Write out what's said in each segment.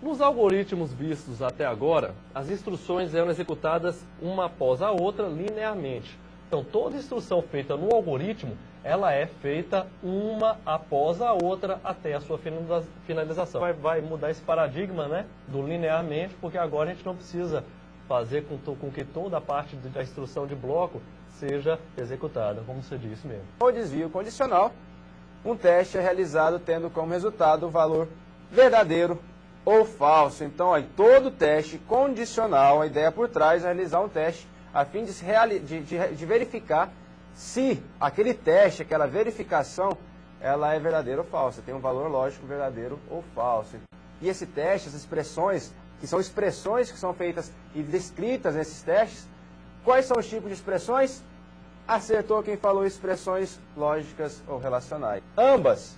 Nos algoritmos vistos até agora, as instruções eram executadas uma após a outra linearmente. Então, toda instrução feita no algoritmo, ela é feita uma após a outra até a sua finalização. Vai mudar esse paradigma, né, do linearmente, porque agora a gente não precisa fazer com que toda a parte da instrução de bloco seja executada, como você disse mesmo. O desvio condicional, um teste é realizado tendo como resultado o valor verdadeiro ou falso. Então, ó, em todo teste condicional, a ideia por trás é realizar um teste a fim de verificar se aquele teste, aquela verificação, ela é verdadeira ou falsa, tem um valor lógico verdadeiro ou falso. E esse teste, essas expressões, que são expressões que são feitas e descritas nesses testes, quais são os tipos de expressões? Acertou quem falou expressões lógicas ou relacionais. Ambas,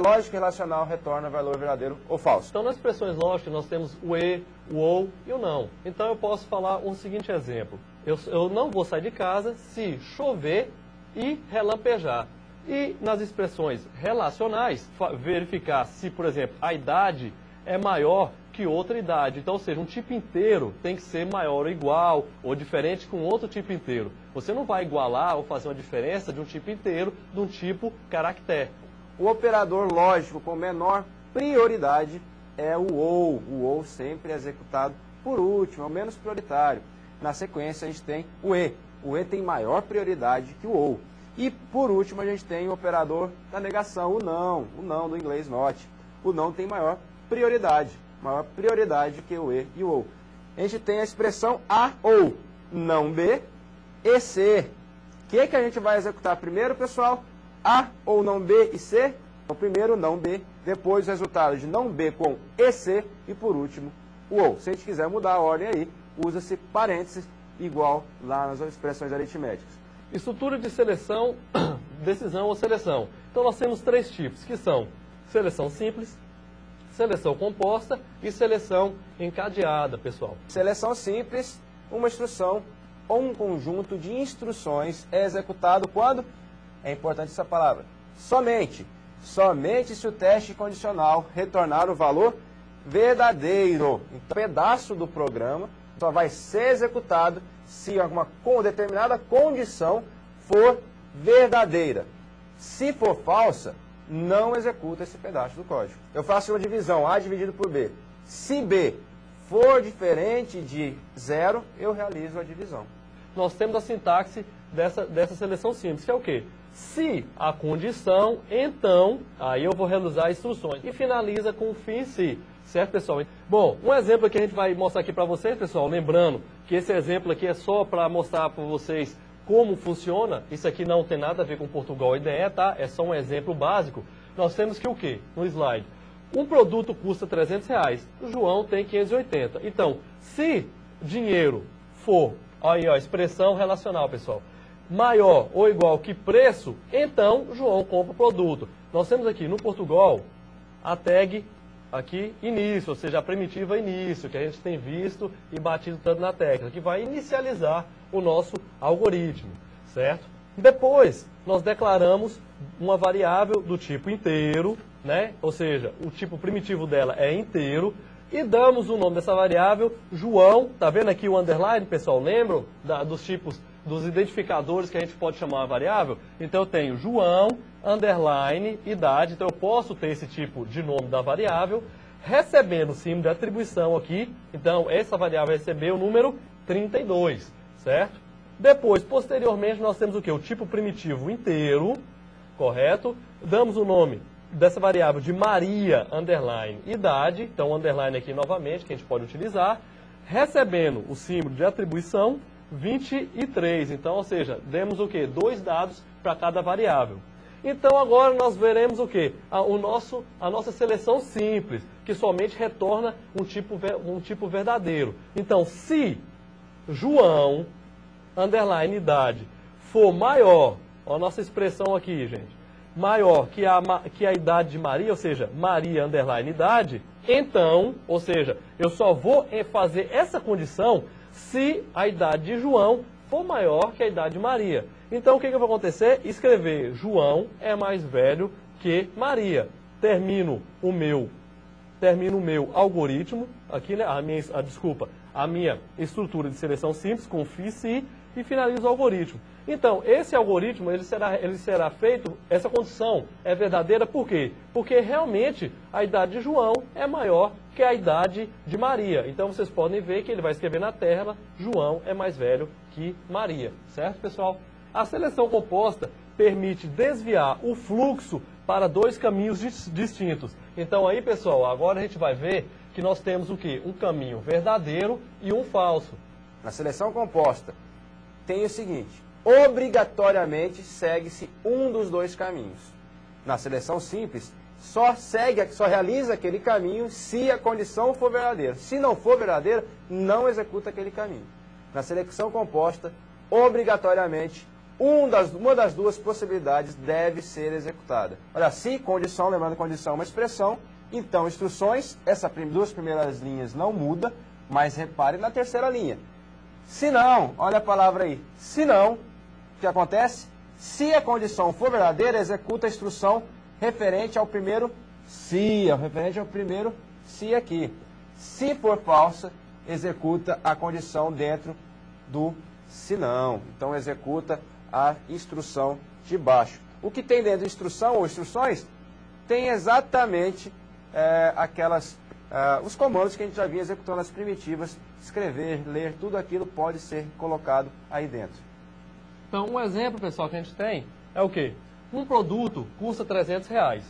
lógica e relacional, retorna valor verdadeiro ou falso. Então, nas expressões lógicas, nós temos o e, o ou e o não. Então, eu posso falar um seguinte exemplo. Eu não vou sair de casa se chover e relampejar. E nas expressões relacionais, verificar se, por exemplo, a idade é maior que outra idade. Então, ou seja, um tipo inteiro tem que ser maior ou igual, ou diferente com outro tipo inteiro. Você não vai igualar ou fazer uma diferença de um tipo inteiro de um tipo caractere. O operador lógico com menor prioridade é o ou. O ou sempre é executado por último, é o menos prioritário. Na sequência, a gente tem o e. O e tem maior prioridade que o ou. E, por último, a gente tem o operador da negação, o não do inglês not. O não tem maior prioridade que o e e o ou. A gente tem a expressão a ou, não b e c. O que a gente vai executar primeiro, pessoal? A ou não B e C? Então, primeiro não B, depois o resultado de não B com EC e, por último, o OU. Se a gente quiser mudar a ordem aí, usa-se parênteses igual lá nas expressões aritméticas. Estrutura de seleção, decisão ou seleção. Então, nós temos três tipos, que são seleção simples, seleção composta e seleção encadeada, pessoal. Seleção simples, uma instrução ou um conjunto de instruções é executado quando? É importante essa palavra. Somente se o teste condicional retornar o valor verdadeiro. Então, um pedaço do programa só vai ser executado se alguma determinada condição for verdadeira. Se for falsa, não executa esse pedaço do código. Eu faço uma divisão, A dividido por B. Se B for diferente de 0, eu realizo a divisão. Nós temos a sintaxe dessa seleção simples, que é o quê? Se a condição, então, aí eu vou realizar instruções. E finaliza com o fim em si. Certo, pessoal? Bom, um exemplo que a gente vai mostrar aqui para vocês, pessoal, lembrando que esse exemplo aqui é só para mostrar para vocês como funciona. Isso aqui não tem nada a ver com Portugal IDE, tá? É só um exemplo básico. Nós temos que o quê? No slide. Um produto custa R$300, o João tem 580. Então, se dinheiro for, aí ó, expressão relacional, pessoal, maior ou igual que preço, então João compra o produto. Nós temos aqui no Portugal a tag aqui início, ou seja, a primitiva início, que a gente tem visto e batido tanto na tecla, que vai inicializar o nosso algoritmo, certo? Depois, nós declaramos uma variável do tipo inteiro, né? Ou seja, o tipo primitivo dela é inteiro, e damos o nome dessa variável João. Tá vendo aqui o underline, pessoal? Lembram dos tipos, dos identificadores que a gente pode chamar a variável? Então eu tenho João, underline, idade. Então eu posso ter esse tipo de nome da variável, recebendo o símbolo de atribuição aqui. Então essa variável vai receber o número 32, certo? Depois, posteriormente, nós temos o quê? O tipo primitivo inteiro, correto? Damos o nome dessa variável de Maria, underline, idade. Então, underline aqui novamente, que a gente pode utilizar. Recebendo o símbolo de atribuição, 23. Então, ou seja, demos o quê? 2 dados para cada variável. Então, agora nós veremos o quê? A nossa seleção simples, que somente retorna um tipo verdadeiro. Então, se João, underline, idade, for maior, ó, a nossa expressão aqui, gente, maior que a idade de Maria, ou seja, Maria, underline, idade, então, ou seja, eu só vou fazer essa condição se a idade de João for maior que a idade de Maria. Então, o que vai acontecer? Escrever João é mais velho que Maria. Termino o meu termino o meu algoritmo, aqui, né, a minha estrutura de seleção simples com FI-SI e finalizo o algoritmo. Então, esse algoritmo, ele será feito, essa condição é verdadeira por quê? Porque realmente a idade de João é maior que a idade de Maria. Então, vocês podem ver que ele vai escrever na tela, João é mais velho que Maria. Certo, pessoal? A seleção composta permite desviar o fluxo para dois caminhos distintos. Então, aí, pessoal, agora a gente vai ver que nós temos o quê? Um caminho verdadeiro e um falso. Na seleção composta, tem o seguinte: obrigatoriamente segue-se um dos dois caminhos. Na seleção simples, só realiza aquele caminho se a condição for verdadeira. Se não for verdadeira, não executa aquele caminho. Na seleção composta, obrigatoriamente, uma das duas possibilidades deve ser executada. Olha, se condição, lembrando condição é uma expressão, então instruções, essas duas primeiras linhas não muda, mas repare na terceira linha. Se não, olha a palavra aí, se não, o que acontece? Se a condição for verdadeira, executa a instrução referente ao primeiro se, aqui. Se for falsa, executa a condição dentro do se não. Então, executa a instrução de baixo. O que tem dentro de instrução ou instruções tem exatamente os comandos que a gente já vinha executando nas primitivas. Escrever, ler, tudo aquilo pode ser colocado aí dentro. Então, um exemplo, pessoal, que a gente tem é o quê? Um produto custa R$300.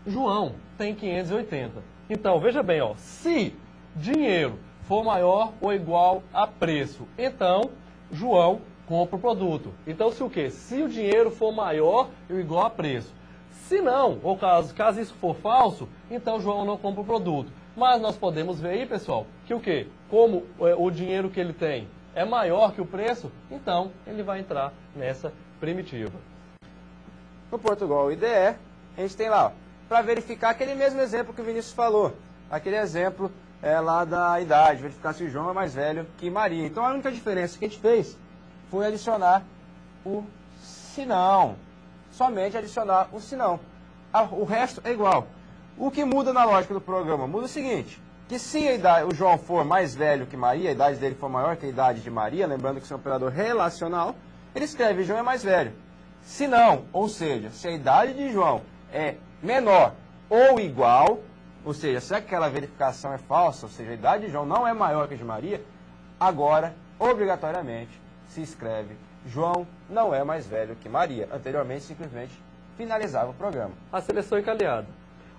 João tem 580. Então, veja bem, ó, se dinheiro for maior ou igual a preço, então João compra o produto. Então, se o quê? Se o dinheiro for maior ou igual a preço. Se não, ou caso isso for falso, então João não compra o produto. Mas nós podemos ver aí, pessoal, que o quê? Como o dinheiro que ele tem é maior que o preço, então ele vai entrar nessa primitiva. No Portugal IDE, a gente tem lá, para verificar aquele mesmo exemplo que o Vinícius falou. Aquele exemplo lá da idade, verificar se o João é mais velho que Maria. Então a única diferença que a gente fez foi adicionar o senão. Somente adicionar o senão. O resto é igual. O que muda na lógica do programa? Muda o seguinte, que se o João for mais velho que Maria, a idade dele for maior que a idade de Maria, lembrando que isso é um operador relacional, ele escreve João é mais velho. Se não, ou seja, se a idade de João é menor ou igual, ou seja, se aquela verificação é falsa, ou seja, a idade de João não é maior que a de Maria, agora, obrigatoriamente, se escreve João não é mais velho que Maria. Anteriormente, simplesmente finalizava o programa. A seleção encalhada.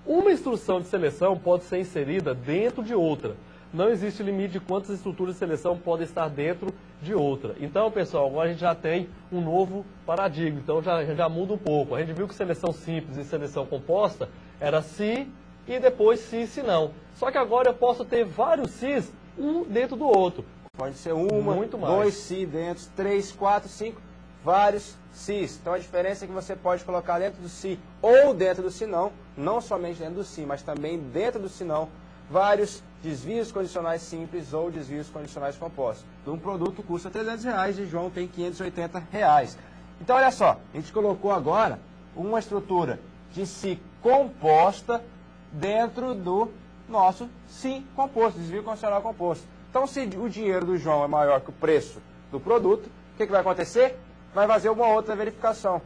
Uma instrução de seleção pode ser inserida dentro de outra. Não existe limite de quantas estruturas de seleção podem estar dentro de outra. Então, pessoal, agora a gente já tem um novo paradigma. Então, já muda um pouco. A gente viu que seleção simples e seleção composta era se e depois se não. Só que agora eu posso ter vários sis, um dentro do outro. Pode ser uma, dois se dentro, 3, 4, 5, vários sis. Então, a diferença é que você pode colocar dentro do se ou dentro do se não somente dentro do se, mas também dentro do se não, vários desvios condicionais simples ou desvios condicionais compostos. Um produto custa R$300 e João tem R$580. Então, olha só, a gente colocou agora uma estrutura de se composta dentro do nosso se composto, desvio condicional composto. Então, se o dinheiro do João é maior que o preço do produto, o que vai acontecer? Vai fazer uma outra verificação.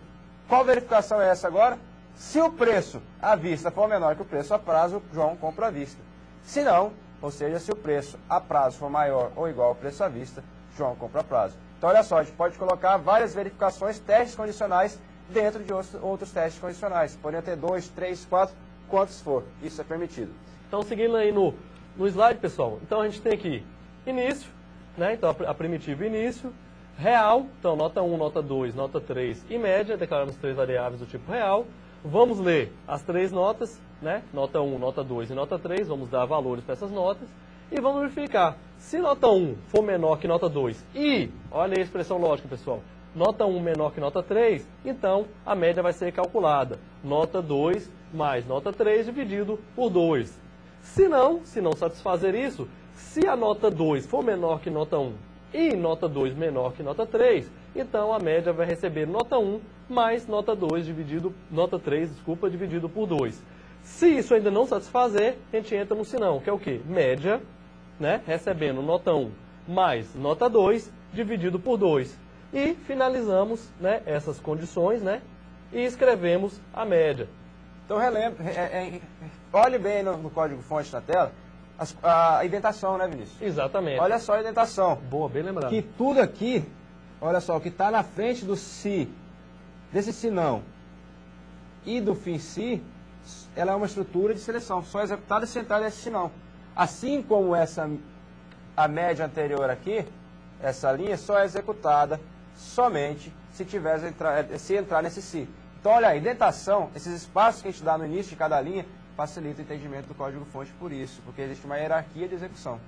Qual verificação é essa agora? Se o preço à vista for menor que o preço a prazo, João compra à vista. Se não, ou seja, se o preço a prazo for maior ou igual ao preço à vista, João compra a prazo. Então, olha só, a gente pode colocar várias verificações, testes condicionais, dentro de outros testes condicionais. Podem ter 2, 3, 4, quantos for. Isso é permitido. Então, seguindo aí no slide, pessoal, então a gente tem aqui início, né? Então, a primitiva início, real, então nota 1, nota 2, nota 3 e média, declaramos 3 variáveis do tipo real. Vamos ler as 3 notas, né? Nota 1, nota 2 e nota 3, vamos dar valores para essas notas e vamos verificar. Se nota 1 for menor que nota 2 e, olha aí a expressão lógica, pessoal, nota 1 menor que nota 3, então a média vai ser calculada. Nota 2 mais nota 3 dividido por 2. Se não satisfazer isso, se a nota 2 for menor que nota 1 e nota 2 menor que nota 3, então a média vai receber nota 1 mais nota 2 nota 3, dividido por 2. Se isso ainda não satisfazer, a gente entra no senão, que é o quê? Média, né, recebendo nota 1 mais nota 2, dividido por 2. E finalizamos, né, essas condições, né, e escrevemos a média. Então, olhe bem no código-fonte na tela a indentação, né, Vinícius? Exatamente. Olha só a indentação. Boa, bem lembrado. Que tudo aqui, olha só, o que está na frente do se, desse se não e do fim se, ela é uma estrutura de seleção, só executada se entrar nesse se não. Assim como a média anterior aqui, essa linha só é executada somente se entrar nesse se. Então, olha aí, indentação, esses espaços que a gente dá no início de cada linha, facilita o entendimento do código-fonte por isso, porque existe uma hierarquia de execução.